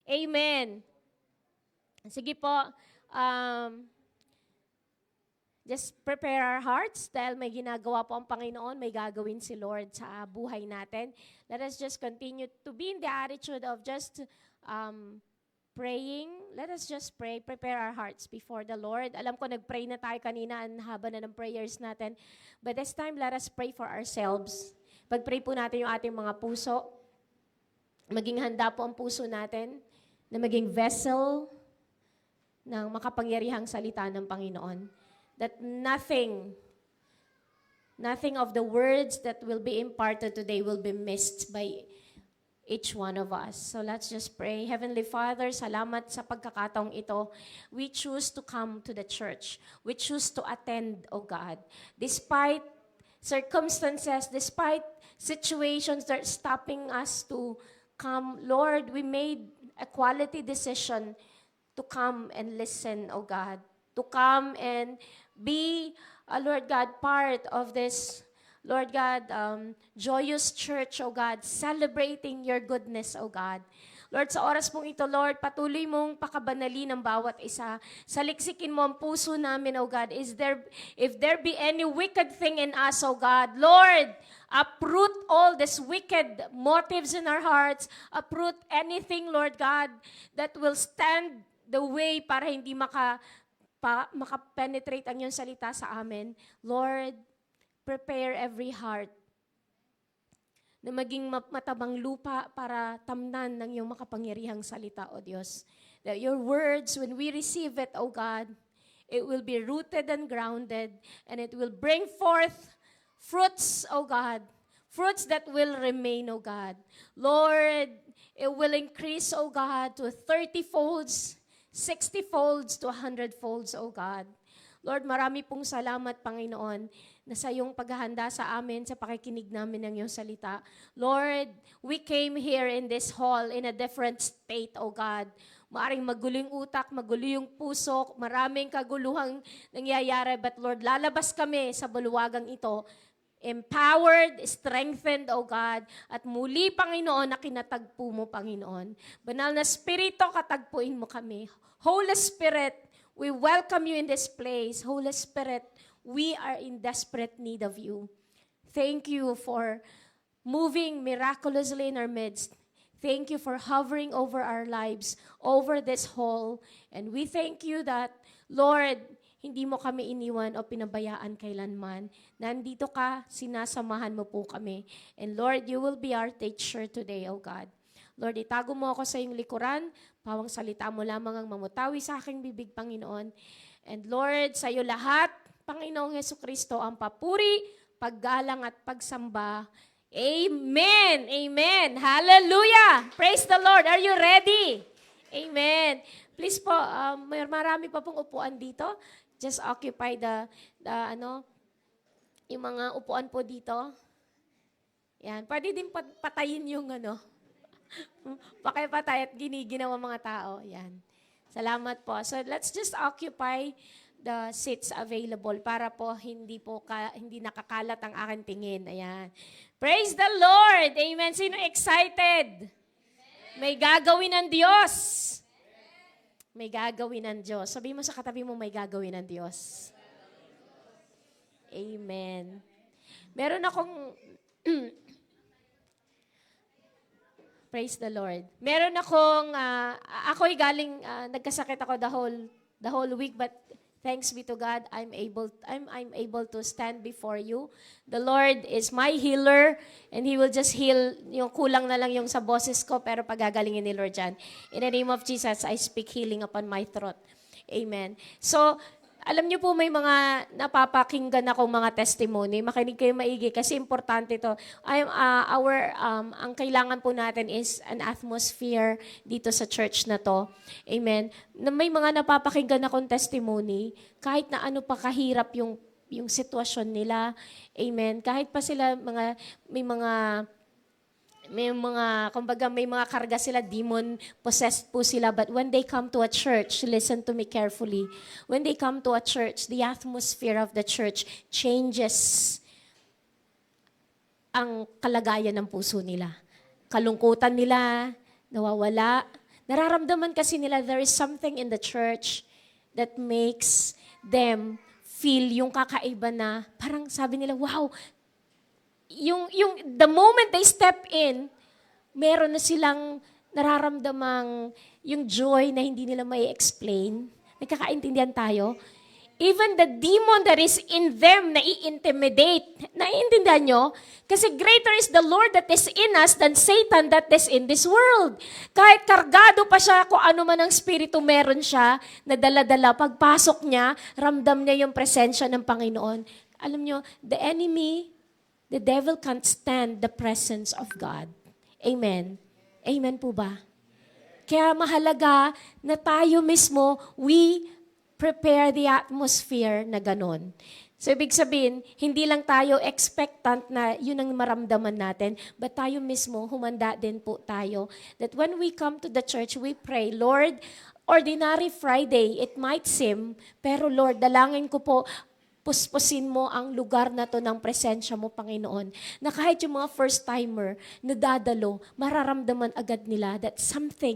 Amen. Sige po, just prepare our hearts dahil may ginagawa po ang Panginoon, may gagawin si Lord sa buhay natin. Let us just continue to be in the attitude of just praying. Let us just pray, prepare our hearts before the Lord. Alam ko nag-pray na tayo kanina, ang haba na ng prayers natin. But this time, let us pray for ourselves. Pag-pray po natin yung ating mga puso. Maging handa po ang puso natin na maging vessel ng makapangyarihang salita ng Panginoon. That nothing of the words that will be imparted today will be missed by each one of us. So let's just pray. Heavenly Father, salamat sa pagkakataong ito. We choose to come to the church. We choose to attend, O God. Despite circumstances, despite situations that are stopping us to come, Lord, we made a quality decision to come and listen, O God. To come and be, Lord God, part of this, Lord God, joyous church, O God, celebrating your goodness, O God. Lord, sa oras pong ito, Lord, patuloy mong pakabanalin ng bawat isa. Saliksikin mo ang puso namin, O God. If there be any wicked thing in us, O God, Lord, uproot all these wicked motives in our hearts. Uproot anything, Lord God, that will stand the way para hindi makapenetrate ang iyong salita sa amin. Lord, prepare every heart na maging matabang lupa para tamnan ng iyong makapangyarihang salita, O Diyos. That your words, when we receive it, O God, it will be rooted and grounded, and it will bring forth fruits, O God, fruits that will remain, O God. Lord, it will increase, O God, to 30 folds, 60 folds to 100 folds, O God. Lord, marami pong salamat, Panginoon, na sa iyong paghahanda sa amin, sa pakikinig namin ng iyong salita. Lord, we came here in this hall in a different state, O God. Maaring magulo yung utak, magulo yung puso, maraming kaguluhang nangyayari. But Lord, lalabas kami sa baluwagang ito, empowered, strengthened, O God, at muli, Panginoon, na kinatagpo mo, Panginoon. Banal na Espiritu, katagpuin mo kami. Holy Spirit, we welcome you in this place. Holy Spirit, we are in desperate need of you. Thank you for moving miraculously in our midst. Thank you for hovering over our lives, over this hall. And we thank you that, Lord, hindi mo kami iniwan o pinabayaan kailanman. Nandito ka, sinasamahan mo po kami. And Lord, you will be our teacher today, O God. Lord, itago mo ako sa iyong likuran, pawang salita mo lamang ang mamutawi sa aking bibig, Panginoon. And Lord, sa iyo lahat, Panginoong Hesukristo, ang papuri, paggalang at pagsamba. Amen! Amen! Hallelujah! Praise the Lord! Are you ready? Amen! Please po, marami pa pong upuan dito. Just occupy yung mga upuan po dito. Yan. Pwede din patayin yung pakipatay at giniginaw ang mga tao. Yan. Salamat po. So let's just occupy the seats available para po hindi nakakalat ang aking tingin. Ayan. Praise the Lord! Amen. Sino excited? May gagawin ng Diyos. May gagawin ng Diyos. Sabi mo sa katabi mo, may gagawin ng Diyos. Amen. Meron akong praise the Lord. Meron akong ako'y galing nagkasakit ako the whole week, but thanks be to God, I'm able to stand before you. The Lord is my healer, and He will just heal. Yung kulang na lang yung sa boses ko, pero pagagalingin ni Lord yan. In the name of Jesus, I speak healing upon my throat. Amen. So, alam niyo po may mga napapakinggan akong mga testimony. Makinig kayo maigi kasi importante ito. Ang kailangan po natin is an atmosphere dito sa church na to. Amen. Na may mga napapakinggan akong testimony, kahit na ano pa kahirap yung sitwasyon nila. Amen. Kahit pa sila may mga karga sila, demon possessed po sila. But when they come to a church, listen to me carefully. When they come to a church, the atmosphere of the church changes ang kalagayan ng puso nila. Kalungkutan nila, nawawala. Nararamdaman kasi nila there is something in the church that makes them feel yung kakaiba na parang sabi nila, wow, the moment they step in, meron na silang nararamdamang yung joy na hindi nila may explain. Nagkakaintindihan tayo? Even the demon that is in them na i-intimidate. Naiintindihan nyo? Kasi greater is the Lord that is in us than Satan that is in this world. Kahit kargado pa siya, kung ano man ang spirito meron siya, na dala-dala, pagpasok niya, ramdam niya yung presensya ng Panginoon. Alam nyo, the enemy, the devil can't stand the presence of God. Amen. Amen po ba? Kaya mahalaga na tayo mismo, we prepare the atmosphere na ganon. So, ibig sabihin, hindi lang tayo expectant na yun ang maramdaman natin, but tayo mismo, humanda din po tayo. That when we come to the church, we pray, Lord, ordinary Friday, it might seem, pero Lord, dalangin ko po, puspusin mo ang lugar na to ng presensya mo, Panginoon. Na kahit yung mga first-timer na dadalo, mararamdaman agad nila that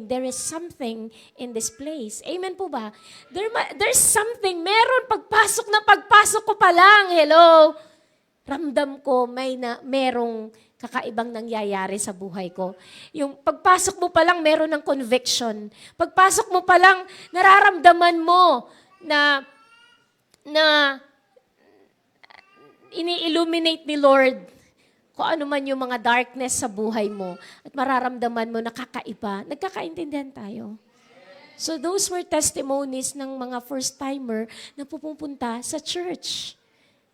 there is something in this place. Amen po ba? There's something, meron pagpasok ko pa lang, hello, ramdam ko merong kakaibang nangyayari sa buhay ko. Yung pagpasok mo pa lang, meron ng conviction. Pagpasok mo pa lang, nararamdaman mo na ini-illuminate ni Lord kung ano man yung mga darkness sa buhay mo at mararamdaman mo nakakaiba. Nagkakaintindihan tayo. So those were testimonies ng mga first-timer na pupunta sa church.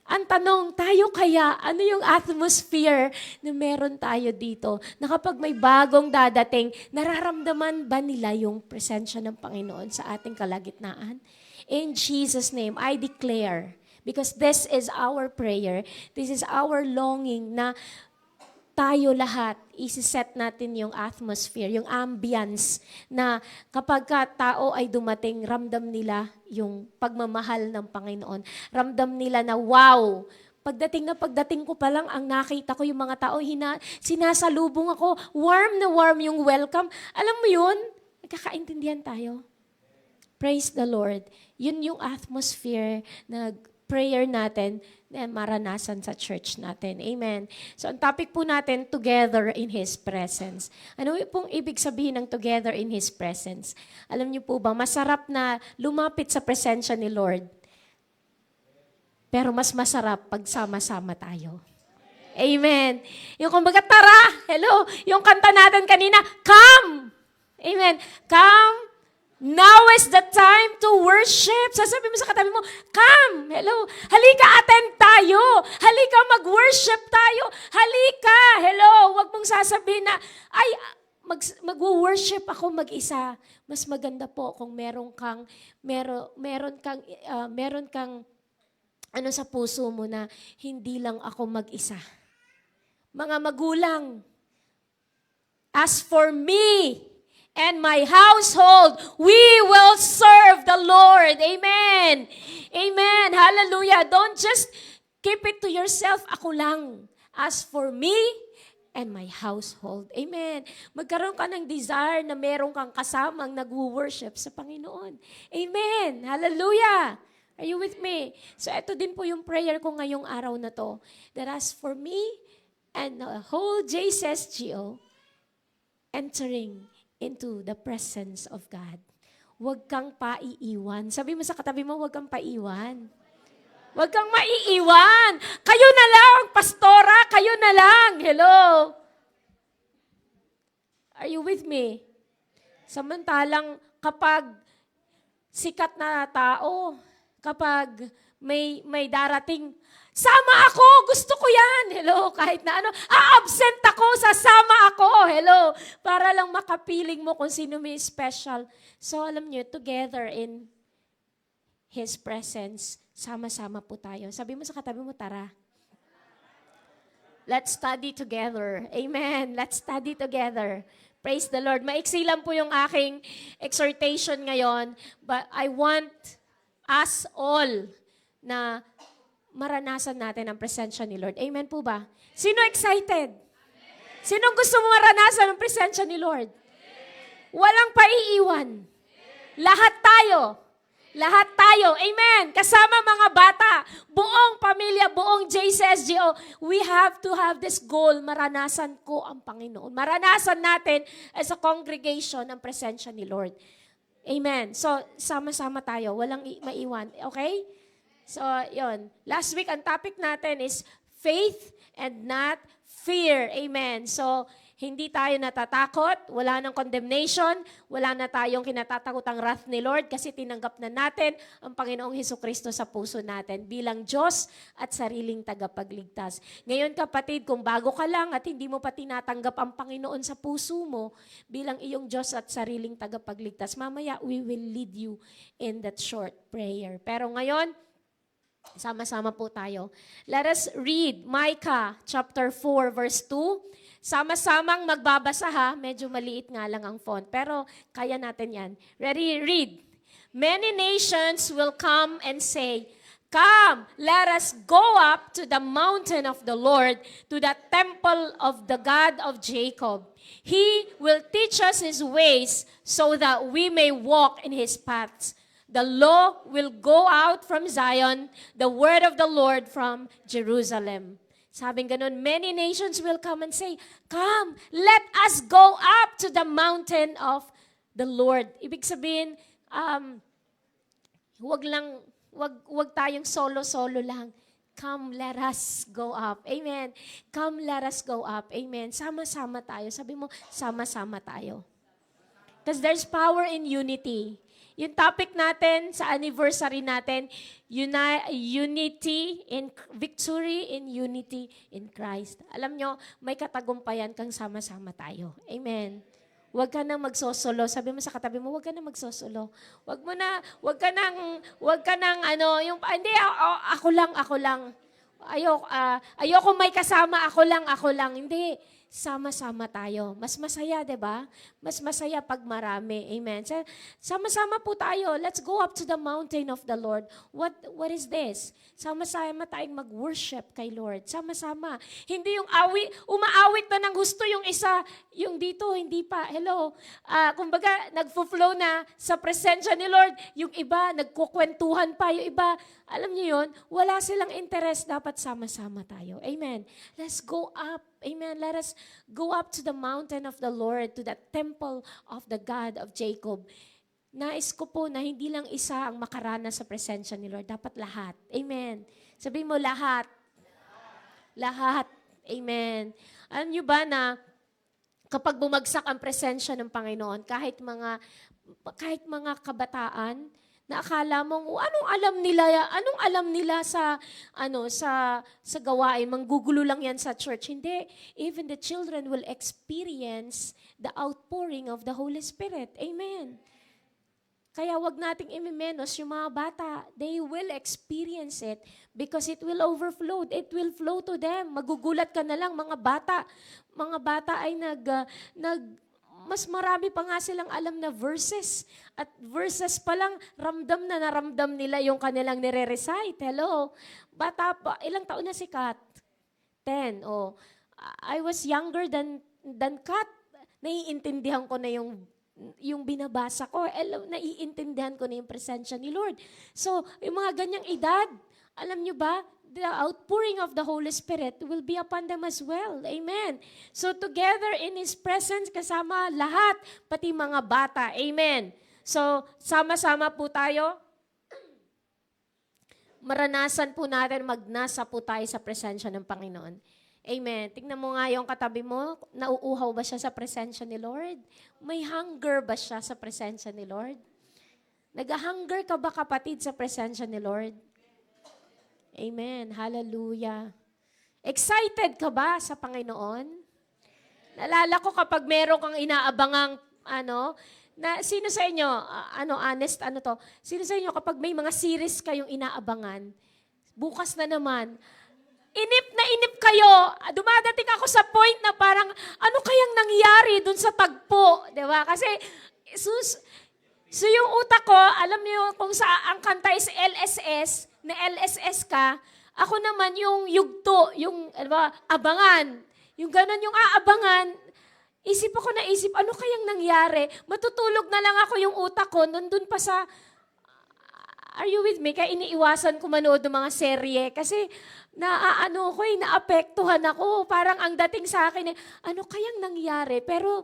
Ang tanong, tayo kaya, ano yung atmosphere na meron tayo dito? Na kapag may bagong dadating, nararamdaman ba nila yung presensya ng Panginoon sa ating kalagitnaan? In Jesus' name, I declare, because this is our prayer, this is our longing na tayo lahat, isi-set natin yung atmosphere, yung ambience na kapag tao ay dumating, ramdam nila yung pagmamahal ng Panginoon. Ramdam nila na wow, pagdating ko pa lang, ang nakita ko yung mga tao, sinasalubong ako, warm na warm yung welcome. Alam mo yun? Nagkakaintindihan tayo. Praise the Lord. Yun yung atmosphere na prayer natin na maranasan sa church natin. Amen. So, ang topic po natin, together in His presence. Ano pong ibig sabihin ng together in His presence? Alam niyo po ba, masarap na lumapit sa presensya ni Lord. Pero mas masarap pag sama-sama tayo. Amen. Yung kumbaga, tara, hello, yung kanta natin kanina, come. Amen. Come. Now is the time to worship. Sasabi mo sa katabi mo, come, hello, halika, attend tayo. Halika, mag-worship tayo. Halika, hello. Huwag mong sasabihin na, ay, mag-worship ako mag-isa. Mas maganda po kung meron kang ano sa puso mo na hindi lang ako mag-isa. Mga magulang, as for me, and my household, we will serve the Lord. Amen. Amen. Hallelujah. Don't just keep it to yourself. Ako lang. As for me and my household. Amen. Magkaroon ka ng desire na meron kang kasamang nag-worship sa Panginoon. Amen. Hallelujah. Are you with me? So ito din po yung prayer ko ngayong araw na to. That as for me and the whole JSSGO, entering into the presence of God. Huwag kang paiiwan. Sabi mo sa katabi mo, huwag kang paiiwan. Huwag kang maiiwan. Kayo na lang, pastora, kayo na lang. Hello. Are you with me? Samantalang kapag sikat na tao, kapag may darating, sama ako, gusto ko yan. Hello, kahit na ano, absent ako, sasama ako. Hello, para lang makapiling mo kung sino may special. So alam niyo, together in His presence, sama-sama po tayo. Sabi mo sa katabi mo, tara. Let's study together. Amen. Let's study together. Praise the Lord. Maiksi lang po yung aking exhortation ngayon, but I want us all na maranasan natin ang presensya ni Lord. Amen po ba? Sino excited? Sinong gusto mo maranasan ang presensya ni Lord? Walang paiiwan. Lahat tayo. Lahat tayo. Amen. Kasama mga bata, buong pamilya, buong JCSGO, we have to have this goal. Maranasan ko ang Panginoon. Maranasan natin as a congregation ang presensya ni Lord. Amen. So, sama-sama tayo. Walang maiwan. Okay? So, yon. Last week, ang topic natin is faith and not fear. Amen. So, hindi tayo natatakot, wala nang condemnation, wala na tayong kinatatakotang wrath ni Lord kasi tinanggap na natin ang Panginoong Hesukristo sa puso natin bilang Diyos at sariling tagapagligtas. Ngayon kapatid, kung bago ka lang at hindi mo pa tinatanggap ang Panginoon sa puso mo bilang iyong Diyos at sariling tagapagligtas, mamaya we will lead you in that short prayer. Pero ngayon, sama-sama po tayo. Let us read Micah chapter 4 verse 2. Sama-samang magbabasa ha. Medyo maliit nga lang ang font. Pero kaya natin yan. Ready? Read. Many nations will come and say, "Come, let us go up to the mountain of the Lord, to the temple of the God of Jacob. He will teach us His ways so that we may walk in His paths. The law will go out from Zion, the word of the Lord from Jerusalem." Sabing ganun, many nations will come and say, "Come, let us go up to the mountain of the Lord." Ibig sabihin, wag tayong solo-solo lang. Come, let us go up. Amen. Come, let us go up. Amen. Sama-sama tayo. Sabi mo, sama-sama tayo. Because there's power in unity. Yung topic natin sa anniversary natin, unity in victory in unity in Christ. Alam nyo, may katagumpayan kang sama-sama tayo. Amen. Huwag ka nang magsosolo. Sabi mo sa katabi mo, huwag ka nang magsosolo. Huwag ka nang hindi, ako lang. Ayoko may kasama, ako lang. Hindi. Sama-sama tayo. Mas masaya, 'di ba? Mas masaya pag marami. Amen. Sama-sama po tayo. Let's go up to the mountain of the Lord. What is this? Sama-sama tayong mag-worship kay Lord. Sama-sama. Hindi yung umaawit na ng gusto yung isa, yung dito, hindi pa. Hello. Kumbaga, nagfo-flow na sa presensya ni Lord. Yung iba, nagkukwentuhan pa. Yung iba, alam niyo yun, wala silang interest. Dapat sama-sama tayo. Amen. Let's go up. Amen. Let us go up to the mountain of the Lord, to the temple of the God of Jacob. Nais ko po na hindi lang isa ang makaranas sa presensya ni Lord. Dapat lahat. Amen. Sabihin mo lahat. Lahat. Amen. Alam niyo ba na kapag bumagsak ang presensya ng Panginoon, kahit mga kabataan, na akala mong anong alam nila sa gawain, manggugulo lang yan sa church. Hindi, even the children will experience the outpouring of the Holy Spirit. Amen. Kaya wag nating imimenos yung mga bata. They will experience it because it will overflow. It will flow to them. Magugulat ka na lang, mga bata. Mga bata ay mas marami pa nga silang alam na verses. At verses pa lang, ramdam na naramdam nila yung kanilang nire-recite. Hello? Bata pa, ilang taon na si Kat? 10. Oh. I was younger than Kat. Naiintindihan ko na yung binabasa ko. Naiintindihan ko na yung presensya ni Lord. So, yung mga ganyang edad, alam nyo ba, the outpouring of the Holy Spirit will be upon them as well. Amen. So together in His presence, kasama lahat, pati mga bata. Amen. So, sama-sama po tayo. Maranasan po natin, magnasa po tayo sa presensya ng Panginoon. Amen. Tingnan mo nga yung katabi mo, nauuhaw ba siya sa presensya ni Lord? May hunger ba siya sa presensya ni Lord? Nag-hunger ka ba kapatid sa presensya ni Lord? Amen. Hallelujah. Excited ka ba sa Panginoon? Naalala ko kapag meron kang inaabangang, sino sa inyo, sino sa inyo kapag may mga series kayong inaabangan, bukas na naman, inip kayo, dumadating ako sa point na parang, ano kayang nangyari dun sa tagpo? Diba? Kasi, so yung utak ko, alam niyo kung ang kanta is LSS, na LSS ka, ako naman yung yugto, yung abangan. Yung ganon yung aabangan, isip ako na isip, ano kayang nangyari? Matutulog na lang ako, yung utak ko, nandun pa sa, are you with me? Kaya iniiwasan ko manood ng mga serye kasi naapektuhan ako. Parang ang dating sa akin, ano kayang nangyari? Pero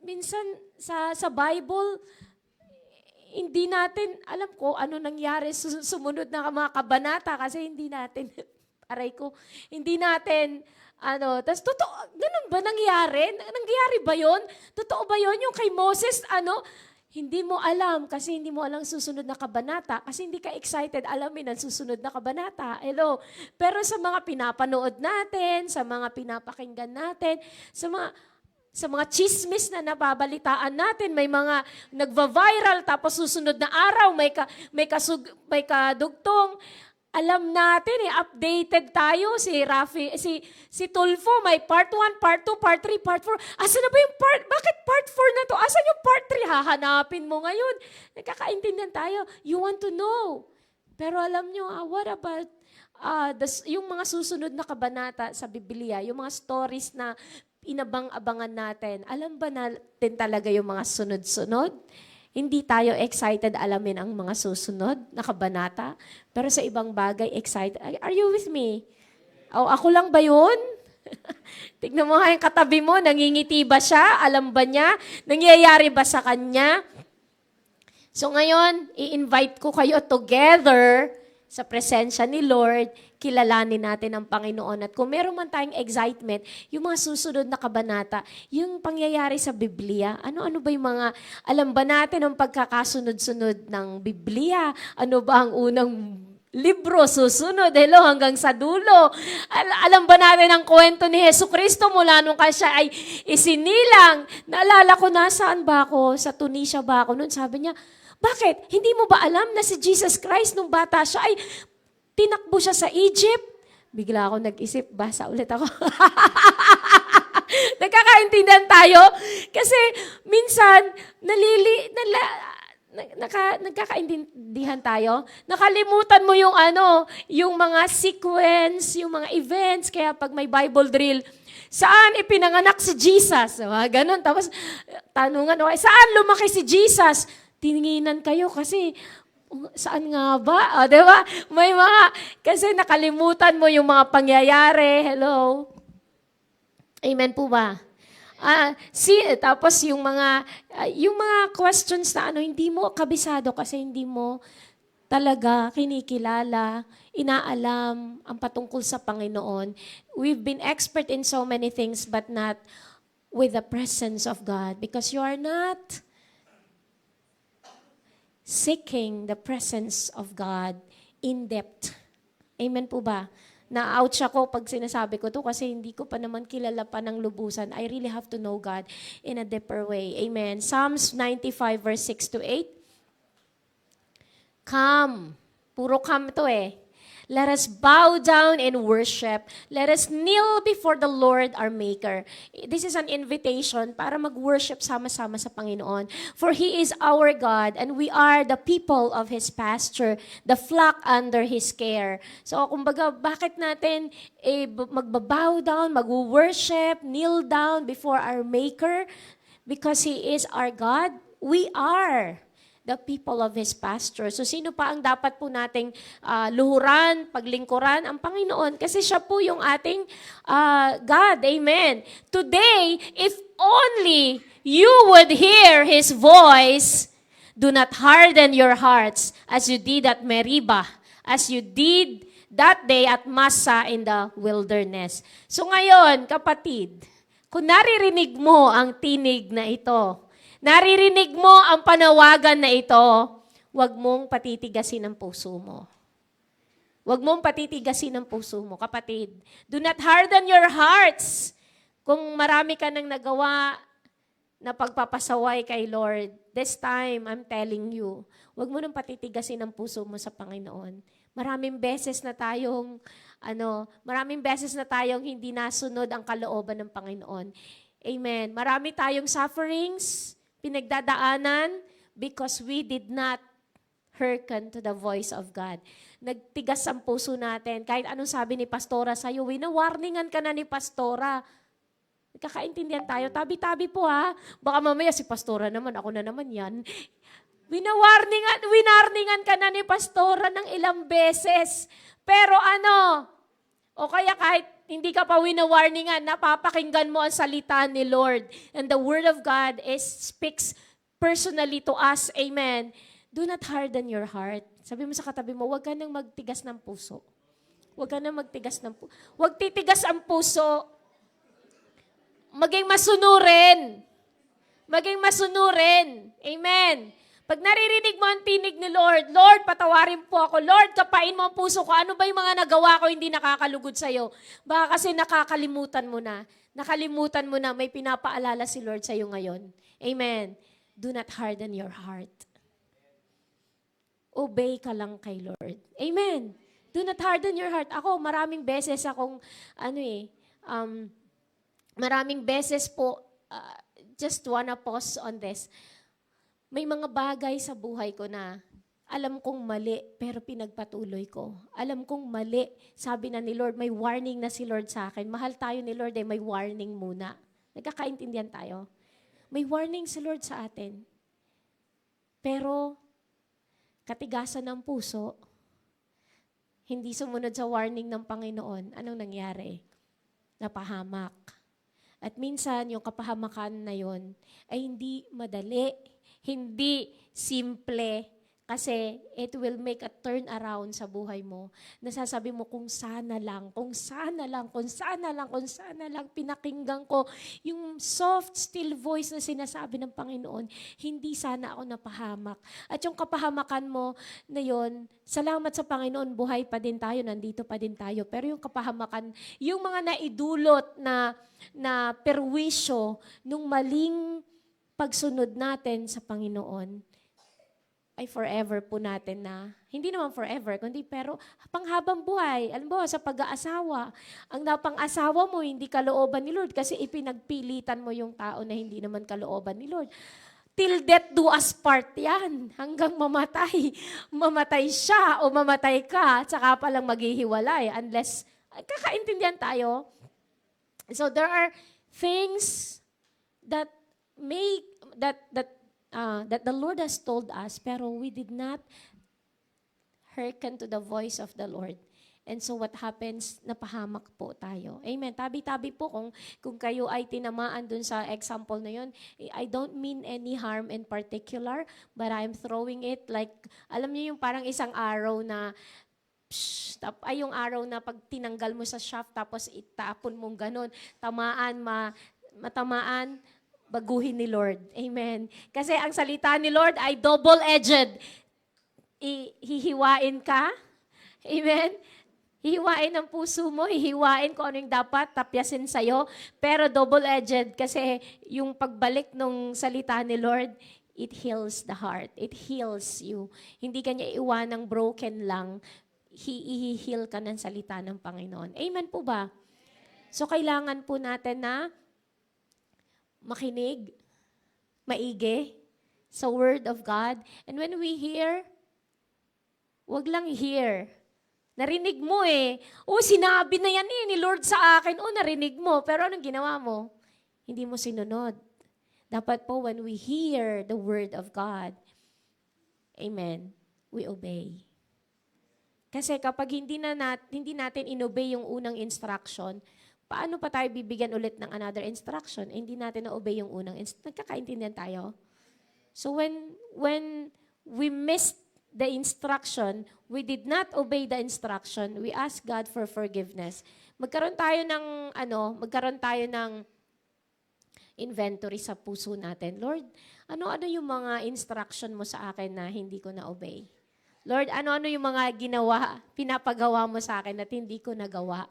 minsan sa Bible, hindi natin, alam ko ano nangyari sumunod na mga kabanata kasi hindi natin, aray ko, hindi natin, tas totoo, ganun ba nangyari? Nangyari ba yon? Totoo ba yon? Yung kay Moses, hindi mo alam kasi hindi mo alam susunod na kabanata kasi hindi ka excited alamin ang susunod na kabanata. Hello. Pero sa mga pinapanood natin, sa mga pinapakinggan natin, sa mga chismis na nababalitaan natin, may mga nagva-viral tapos susunod na araw may kadugtong. Alam natin updated tayo si Tulfo may part 1, part 2, part 3, part 4. Asa na ba yung bakit part 4 na to? Asan yung part 3? Hahanapin mo ngayon. Nagkakaintindihan tayo. You want to know. Pero alam nyo, what about yung mga susunod na kabanata sa Biblia, yung mga stories na inabang-abangan natin, alam ba natin talaga yung mga sunod-sunod? Hindi tayo excited alamin ang mga susunod na kabanata, pero sa ibang bagay excited. Are you with me? Ako lang ba yun? Tignan mo nga yung katabi mo, nangingiti ba siya? Alam ba niya? Nangyayari ba sa kanya? So ngayon, i-invite ko kayo together sa presensya ni Lord, kilalanin natin ang Panginoon. At kung meron man tayong excitement, yung mga susunod na kabanata, yung pangyayari sa Biblia, ano-ano ba yung mga, alam ba natin ang pagkakasunod-sunod ng Biblia? Ano ba ang unang libro susunod? Hello, hanggang sa dulo. Alam ba natin ang kwento ni Jesucristo mula nung siya ay isinilang? Naalala ko, nasaan ba ako? Sa Tunisia ba ako? Noon sabi niya, bakit? Hindi mo ba alam na si Jesus Christ nung bata siya ay tinakbo siya sa Egypt? Bigla ako nag-isip, basa ulit ako. Nagkakaintindihan tayo? Kasi minsan, nagkakaintindihan tayo. Nakalimutan mo yung mga sequence, yung mga events. Kaya pag may Bible drill, saan ipinanganak si Jesus? Ganon. Tapos, tanungan, saan lumaki si Jesus? Tinginan kayo kasi saan nga ba? Di ba? May kasi nakalimutan mo yung mga pangyayari. Hello? Amen po ba? Tapos yung mga questions na hindi mo kabisado kasi hindi mo talaga kinikilala, inaalam ang patungkol sa Panginoon. We've been expert in so many things but not with the presence of God because you are not seeking the presence of God in depth. Amen po ba? Na-ouch ako pag sinasabi ko to kasi hindi ko pa naman kilala pa ng lubusan. I really have to know God in a deeper way. Amen. Psalms 95 verse 6 to 8. Come. Puro come to Let us bow down and worship. Let us kneel before the Lord our Maker. This is an invitation para mag-worship sama-sama sa Panginoon. For He is our God and we are the people of His pasture, the flock under His care. So, kumbaga, bakit natin magbabow down, mag-worship, kneel down before our Maker? Because He is our God. We are the people of His pasture. So sino pa ang dapat po nating luhuran, paglingkuran? Ang Panginoon. Kasi siya po yung ating God. Amen. Today, if only you would hear His voice, do not harden your hearts as you did at Meribah, as you did that day at Massa in the wilderness. So ngayon, kapatid, kung naririnig mo ang tinig na ito, naririnig mo ang panawagan na ito, huwag mong patitigasin ang puso mo. Huwag mong patitigasin ang puso mo, kapatid. Do not harden your hearts. Kung marami ka nang nagawa na pagpapasaway kay Lord, this time, I'm telling you, huwag mo nang patitigasin ang puso mo sa Panginoon. Maraming beses na tayong hindi nasunod ang kalooban ng Panginoon. Amen. Marami tayong sufferings, pinagdadaanan because we did not hearken to the voice of God. Nagtigas ang puso natin. Kahit anong sabi ni Pastora sa'yo, wina-warningan ka na ni Pastora. Nagkakaintindihan tayo. Tabi-tabi po ha. Baka mamaya si pastora naman, ako na naman yan. Winarningan ka na ni pastora ng ilang beses. Pero ano, o kaya kahit hindi ka pa winawarningan, napapakinggan mo ang salita ni Lord. And the Word of God speaks personally to us. Amen. Do not harden your heart. Sabi mo sa katabi mo, huwag ka nang magtigas ng puso. Huwag ka nang magtigas ng puso. Huwag titigas ang puso. Maging masunurin. Maging masunurin. Amen. Pag naririnig mo ang tinig ni Lord, Lord, patawarin po ako. Lord, kapain mo ang puso ko. Ano ba yung mga nagawa ko hindi nakakalugod sa'yo? Baka kasi nakakalimutan mo na. Nakalimutan mo na may pinapaalala si Lord sa'yo ngayon. Amen. Do not harden your heart. Obey ka lang kay Lord. Amen. Do not harden your heart. Ako, maraming beses akong, maraming beses po, just wanna pause on this. May mga bagay sa buhay ko na alam kong mali, pero pinagpatuloy ko. Alam kong mali. Sabi na ni Lord, may warning na si Lord sa akin. Mahal tayo ni Lord, may warning muna. Nagkakaintindihan tayo. May warning si Lord sa atin. Pero, katigasan ng puso, hindi sumunod sa warning ng Panginoon. Anong nangyari? Napahamak. At minsan, yung kapahamakan na yon ay hindi madali, hindi simple, kasi it will make a turn around sa buhay mo. Nasasabi mo, kung sana lang, pinakinggan ko yung soft, still voice na sinasabi ng Panginoon, hindi sana ako napahamak. At yung kapahamakan mo na yon, salamat sa Panginoon, buhay pa din tayo, nandito pa din tayo. Pero yung kapahamakan, yung mga naidulot na perwisyo nung maling pagsunod natin sa Panginoon, ay forever po natin na, hindi naman forever, kundi pero panghabang buhay. Alam mo, sa pag-aasawa, ang napang-asawa mo, hindi kalooban ni Lord kasi ipinagpilitan mo yung tao na hindi naman kalooban ni Lord. Till death do us part yan. Hanggang mamatay. Mamatay siya o mamatay ka, tsaka palang maghihiwalay. Unless, kakaintindihan tayo. So there are things that that the Lord has told us, pero we did not hearken to the voice of the Lord. And so what happens, napahamak po tayo. Amen. Tabi-tabi po kung kayo ay tinamaan dun sa example na yun. I don't mean any harm in particular, but I'm throwing it like, alam niyo yung parang isang arrow na, ay yung arrow na pag tinanggal mo sa shaft, tapos itapon mong ganun, matamaan, baguhin ni Lord. Amen. Kasi ang salita ni Lord ay double-edged. Hihiwain ka. Amen. Hihiwain ang puso mo, hihiwain kung ano yung dapat tapyasin sa'yo, pero double-edged kasi yung pagbalik ng salita ni Lord, it heals the heart. It heals you. Hindi ka niya iwanang broken lang. I-heal ka ng salita ng Panginoon. Amen po ba? So kailangan po natin na makinig, maigi sa Word of God. And when we hear, wag lang hear. Narinig mo eh. Sinabi na yan ni Lord sa akin. Narinig mo. Pero anong ginawa mo? Hindi mo sinunod. Dapat po when we hear the Word of God, amen, we obey. Kasi kapag hindi natin inobey yung unang instruction, paano pa tayo bibigyan ulit ng another instruction? Hindi natin na-obey yung unang instruction. Nagkakaintindihan tayo? So when we missed the instruction, we did not obey the instruction, we ask God for forgiveness. Magkaroon tayo ng inventory sa puso natin. Lord, ano-ano yung mga instruction mo sa akin na hindi ko na-obey? Lord, ano-ano yung mga pinapagawa mo sa akin at hindi ko nagawa?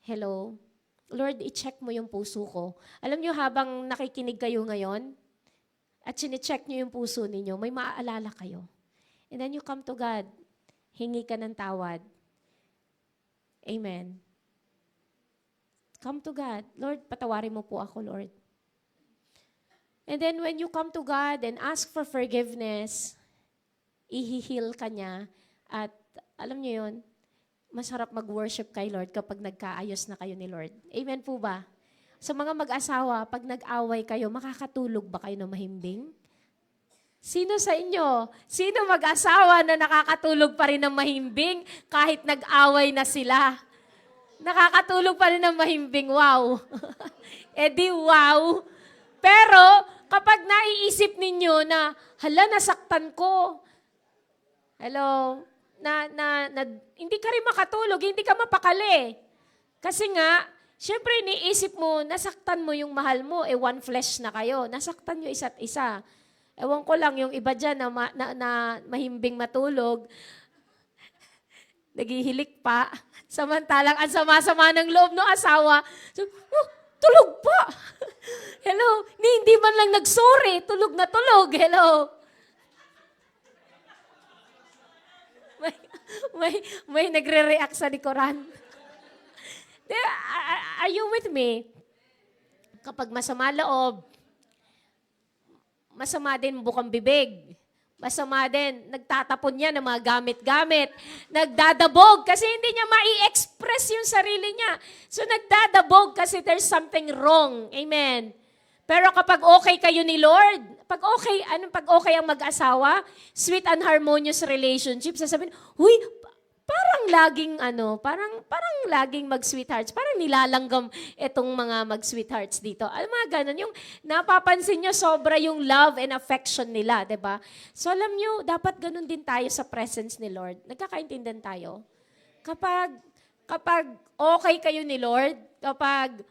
Hello? Lord, i-check mo yung puso ko. Alam niyo, habang nakikinig kayo ngayon, at sine-check niyo yung puso ninyo, may maaalala kayo. And then you come to God, hingi ka ng tawad. Amen. Come to God. Lord, patawarin mo po ako, Lord. And then when you come to God and ask for forgiveness, i-heal ka niya. At alam niyo yun, masarap mag-worship kay Lord kapag nagkaayos na kayo ni Lord. Amen po ba? Sa mga mag-asawa, pag nag-away kayo, makakatulog ba kayo ng mahimbing? Sino sa inyo? Sino mag-asawa na nakakatulog pa rin ng mahimbing kahit nag-away na sila? Nakakatulog pa rin ng mahimbing. Wow! Eh di wow! Pero kapag naiisip ninyo na, hala, nasaktan ko. Hello? Hindi ka rin makatulog, hindi ka mapakali. Kasi nga, syempre iniisip mo, nasaktan mo yung mahal mo, one flesh na kayo. Nasaktan nyo isa't isa. Ewan ko lang, yung iba dyan na mahimbing matulog, naghihilik pa. Samantalang ang sama-sama ng loob ng asawa. So, tulog pa. Hello? Hindi man lang nagsorry. Tulog na tulog. Hello? May nagre-react sa likuran. Are you with me? Kapag masama loob, masama din bukang bibig. Masama din, nagtatapon niya ng mga gamit-gamit. Nagdadabog kasi hindi niya mai-express yung sarili niya. So nagdadabog kasi there's something wrong. Amen. Pero kapag okay kayo ni Lord, pag okay ang mag-asawa, sweet and harmonious relationship, sasabihin, huy, parang laging mag-sweethearts. Parang nilalanggam itong mga mag-sweethearts dito. Alam mga ganun, yung napapansin nyo, sobra yung love and affection nila, di ba? So alam nyo, dapat ganun din tayo sa presence ni Lord. Nagkakaintindihan tayo? Kapag okay kayo ni Lord, kapag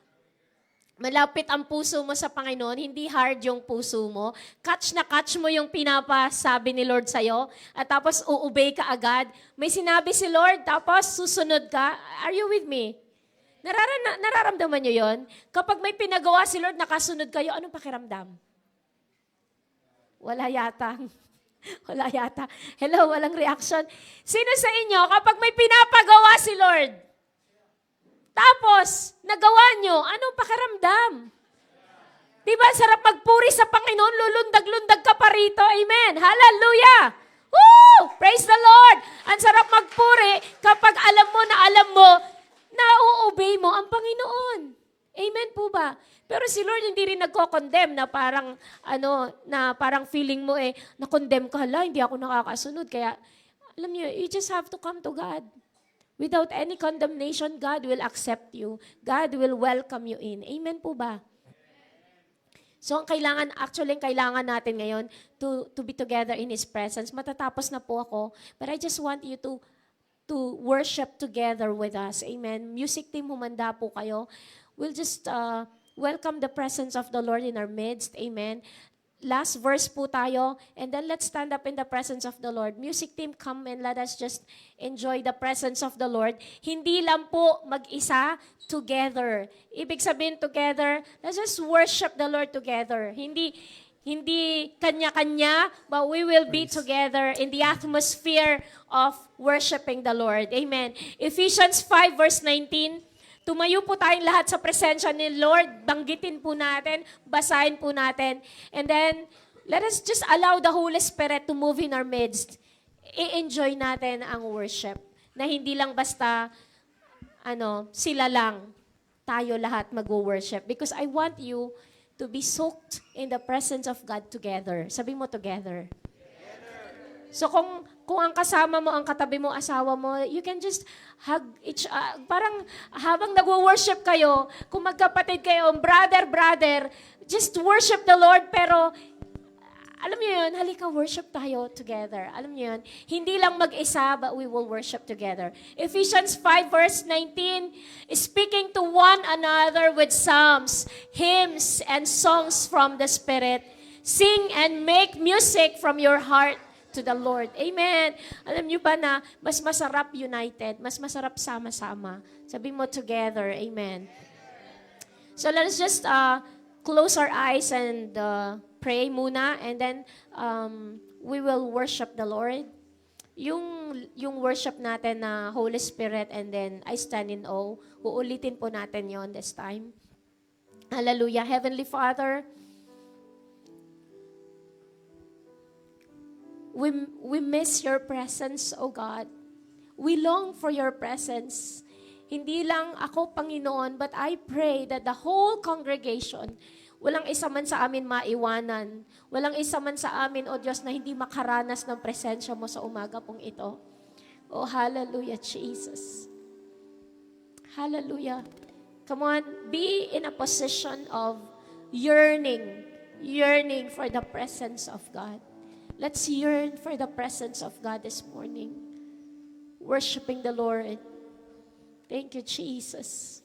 malapit ang puso mo sa Panginoon, hindi hard yung puso mo. Catch mo yung pinapasabi ni Lord sa'yo, at tapos uubay ka agad. May sinabi si Lord, tapos susunod ka. Are you with me? Nararamdaman nyo yon? Kapag may pinagawa si Lord, nakasunod kayo, anong pakiramdam? Wala yata. Wala yata. Hello, walang reaction. Sino sa inyo, kapag may pinapagawa si Lord, tapos, nagawa nyo, anong pakiramdam? Diba, sarap magpuri sa Panginoon, lulundag-lundag ka pa rito. Amen. Hallelujah! Woo! Praise the Lord! Ang sarap magpuri kapag alam mo na uobey mo ang Panginoon. Amen po ba? Pero si Lord hindi rin nagko-condemn na parang feeling mo na-condemn ka, hindi ako nakakasunod. Kaya, alam niyo, you just have to come to God. Without any condemnation, God will accept you. God will welcome you in. Amen po ba? So, ang kailangan natin ngayon to be together in His presence. Matatapos na po ako, but I just want you to worship together with us. Amen. Music team, humanda po kayo. We'll just welcome the presence of the Lord in our midst. Amen. Last verse po tayo, and then let's stand up in the presence of the Lord. Music team, come and let us just enjoy the presence of the Lord. Hindi lang po mag-isa, together. Ibig sabihin together, let's just worship the Lord together. Hindi kanya-kanya, but we will be together in the atmosphere of worshiping the Lord. Amen. Ephesians 5 verse 19, tumayo po tayong lahat sa presensya ni Lord. Banggitin po natin, basahin po natin. And then, let us just allow the Holy Spirit to move in our midst. I-enjoy natin ang worship. Na hindi lang basta, sila lang. Tayo lahat mag-worship. Because I want you to be soaked in the presence of God together. Sabi mo together. So kung ang kasama mo, ang katabi mo, asawa mo, you can just hug parang habang nagwo-worship kayo, kung magkapatid kayo, brother, just worship the Lord, pero alam niyo yun, halika worship tayo together. Alam niyo yun, hindi lang mag-isa, but we will worship together. Ephesians 5 verse 19, speaking to one another with psalms, hymns, and songs from the Spirit, sing and make music from your heart to the Lord. Amen. Alam niyo ba na mas masarap united, mas masarap sama-sama. Sabi mo together. Amen. So let's just close our eyes and pray muna, and then we will worship the Lord. Yung worship natin na Holy Spirit, and then I stand in awe. Uulitin po natin yon this time. Hallelujah. Heavenly Father, we miss your presence, oh God. We long for your presence. Hindi lang ako, Panginoon, but I pray that the whole congregation, walang isa man sa amin maiwanan. Walang isa man sa amin, O Diyos, na hindi makaranas ng presensya mo sa umaga pong ito. Oh, hallelujah, Jesus. Hallelujah. Come on, be in a position of yearning for the presence of God. Let's yearn for the presence of God this morning. Worshiping the Lord. Thank you, Jesus.